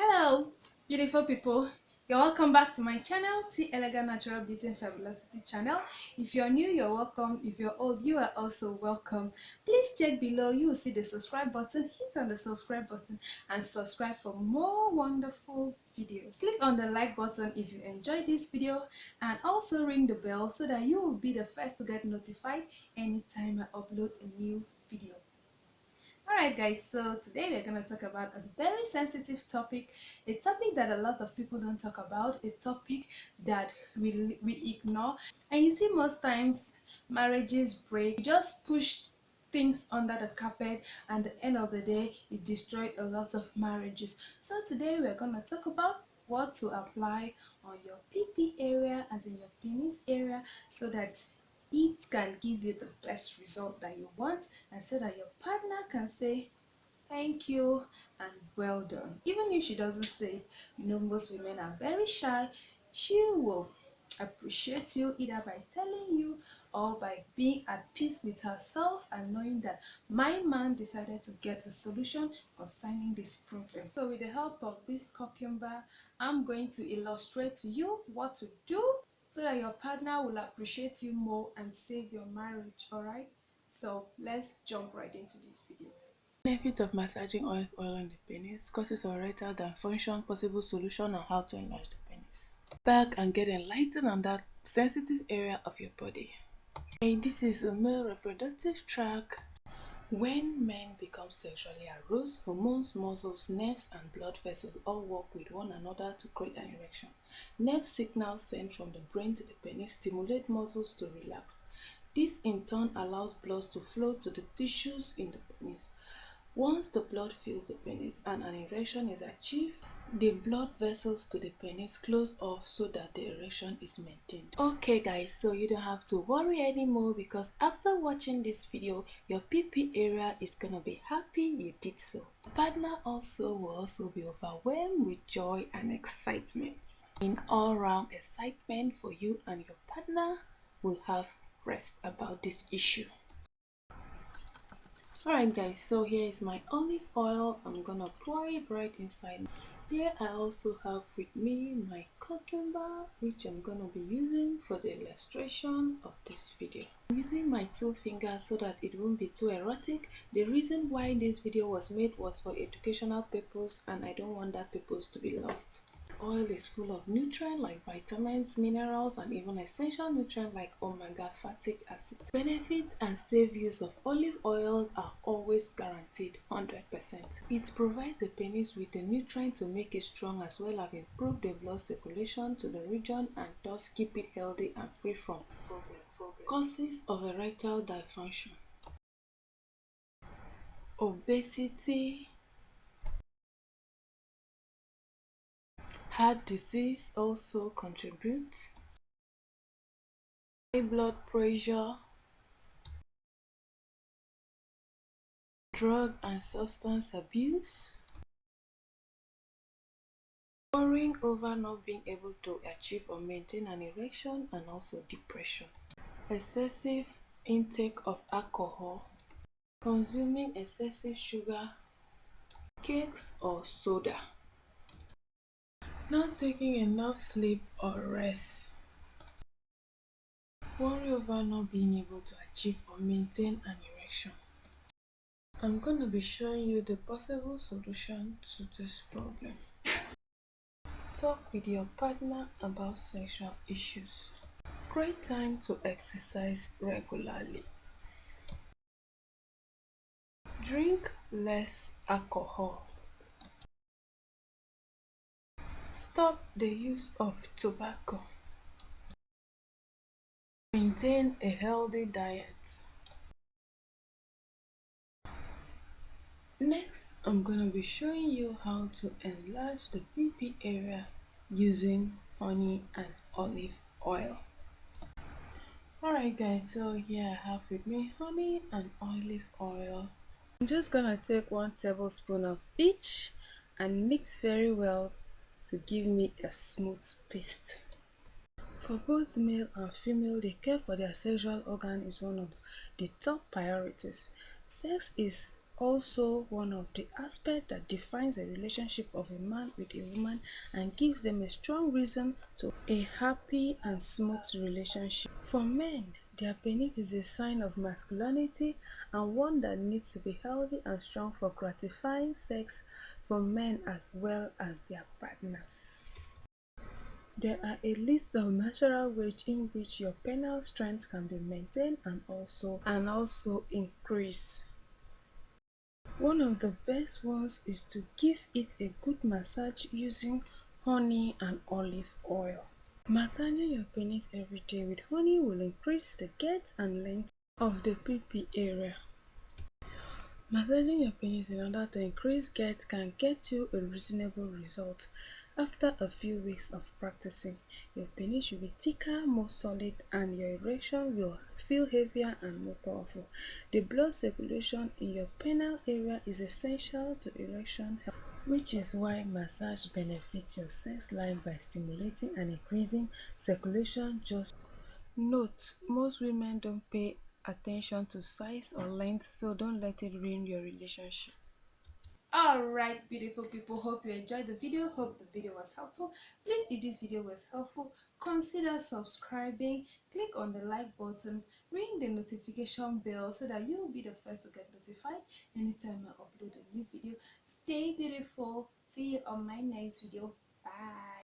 Hello, beautiful people. You're welcome back to my channel, T Elegant Natural Beauty and Fabulosity channel. If you're new, you're welcome. If you're old, you are also welcome. Please check below. You will see the subscribe button. Hit on the subscribe button and subscribe for more wonderful videos. Click on the like button if you enjoyed this video and also ring the bell so that you will be the first to get notified anytime I upload a new video. Alright guys, so today we're going to talk about a very sensitive topic, a topic that a lot of people don't talk about, a topic that we ignore. And you see, most times marriages break, you just push things under the carpet, and at the end of the day it destroyed a lot of marriages. So today we're going to talk about what to apply on your PP area, as in your penis area, so that it can give you the best result that you want, and so that your partner can say thank you and well done. Even if she doesn't say it, most women are very shy. She will appreciate you either by telling you or by being at peace with herself and knowing that my man decided to get a solution concerning this problem. So with the help of this cucumber, I'm going to illustrate to you what to do so that your partner will appreciate you more and save your marriage. All right, so let's jump right into this video. Benefits of massaging olive oil on the penis, causes of erectile dysfunction, possible solution, and how to enlarge the penis. Back and get enlightened on that sensitive area of your body. Okay, this is a male reproductive tract. When men become sexually aroused, hormones, muscles, nerves, and blood vessels all work with one another to create an erection. Nerve signals sent from the brain to the penis stimulate muscles to relax. This in turn allows blood to flow to the tissues in the penis. Once the blood fills the penis and an erection is achieved, the blood vessels to the penis close off so that the erection is maintained. Okay guys, so you don't have to worry anymore, because after watching this video, your PP area is gonna be happy you did so. Your partner will also be overwhelmed with joy and excitement. In all-round excitement for you, and your partner will have rest about this issue. Alright guys, so here is my olive oil. I'm gonna pour it right inside. Here I also have with me my cucumber, which I'm gonna be using for the illustration of this video. I'm using my 2 fingers so that it won't be too erotic. The reason why this video was made was for educational purpose, and I don't want that purpose to be lost. Oil is full of nutrients like vitamins, minerals, and even essential nutrients like omega fatty acids. Benefits and safe use of olive oils are always guaranteed 100%. It provides the penis with the nutrients to make it strong, as well as improve the blood circulation to the region, and thus keep it healthy and free from problems. Causes of erectile dysfunction: obesity, heart disease also contributes, high blood pressure, drug and substance abuse, worrying over not being able to achieve or maintain an erection, and also depression. Excessive intake of alcohol, consuming excessive sugar, cakes or soda, not taking enough sleep or rest, worry over not being able to achieve or maintain an erection. I'm going to be showing you the possible solution to this problem. Talk with your partner about sexual issues. Great time to exercise regularly. Drink less alcohol. Stop the use of tobacco. Maintain a healthy diet. Next, I'm going to be showing you how to enlarge the PP area using honey and olive oil. Alright guys, so here I have with me honey and olive oil. I'm just gonna take 1 tablespoon of each and mix very well to give me a smooth paste. For both male and female, the care for their sexual organ is one of the top priorities. Sex is also one of the aspects that defines the relationship of a man with a woman and gives them a strong reason to a happy and smooth relationship. For men, their penis is a sign of masculinity and one that needs to be healthy and strong for gratifying sex for men as well as their partners. There are a list of natural ways in which your penile strength can be maintained and also increased. One of the best ones is to give it a good massage using honey and olive oil. Massaging your penis every day with honey will increase the girth and length of the pipi area. Massaging your penis in order to increase girth can get you a reasonable result. After a few weeks of practicing, your penis will be thicker, more solid, and your erection will feel heavier and more powerful. The blood circulation in your penile area is essential to erection health, which is why massage benefits your sex life by stimulating and increasing circulation. Just note, most women don't pay attention to size or length, so don't let it ruin your relationship. Alright, beautiful people, hope you enjoyed the video. Hope the video was helpful. Please, if this video was helpful, consider subscribing, click on the like button, ring the notification bell so that you'll be the first to get notified anytime I upload a new video. Stay beautiful. See you on my next video. Bye.